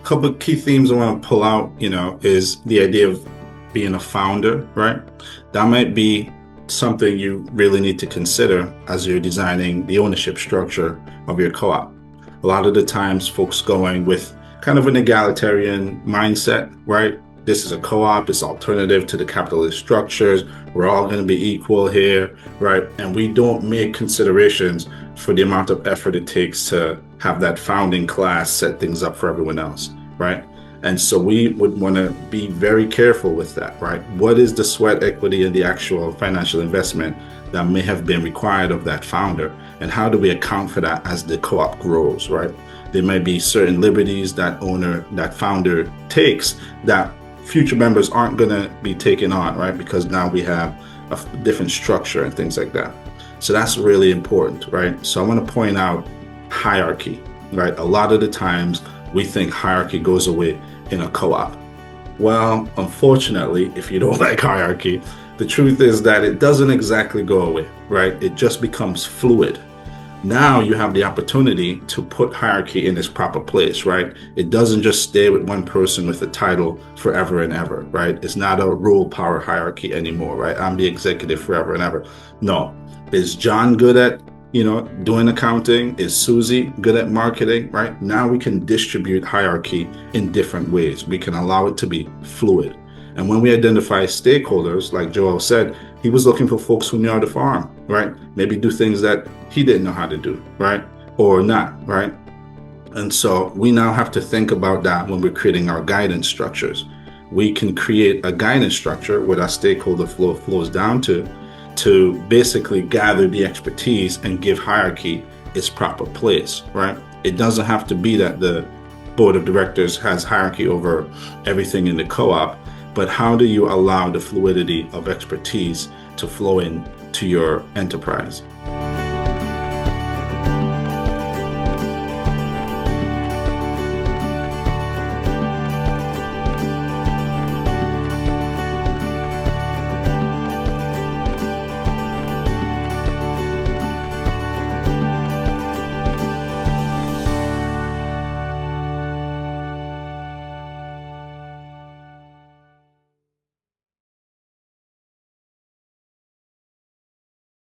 couple of key themes I want to pull out, is the idea of being a founder, right? That might be something you really need to consider as you're designing the ownership structure of your co-op. A lot of the times folks going with kind of an egalitarian mindset, right? This is a co-op, it's alternative to the capitalist structures. We're all going to be equal here, right? And we don't make considerations for the amount of effort it takes to have that founding class set things up for everyone else, right? And so we would want to be very careful with that, right? What is the sweat equity and the actual financial investment that may have been required of that founder? And how do we account for that as the co-op grows, right? There might be certain liberties that founder takes that future members aren't going to be taking on, right? Because now we have a different structure and things like that. So that's really important, right? So I want to point out hierarchy, right? A lot of the times we think hierarchy goes away in a co-op. Well, unfortunately, if you don't like hierarchy, the truth is that it doesn't exactly go away, right? It just becomes fluid. Now you have the opportunity to put hierarchy in its proper place, right? It doesn't just stay with one person with a title forever and ever, right? It's not a rule power hierarchy anymore, right? I'm the executive forever and ever. No. Is John good at, doing accounting? Is Susie good at marketing, right? Now we can distribute hierarchy in different ways. We can allow it to be fluid. And when we identify stakeholders, like Joel said, he was looking for folks who knew how to farm, right? Maybe do things that he didn't know how to do, right? Or not, right? And so we now have to think about that when we're creating our guidance structures. We can create a guidance structure where our stakeholder flow flows down to basically gather the expertise and give hierarchy its proper place, right? It doesn't have to be that the board of directors has hierarchy over everything in the co-op, but how do you allow the fluidity of expertise to flow in to your enterprise?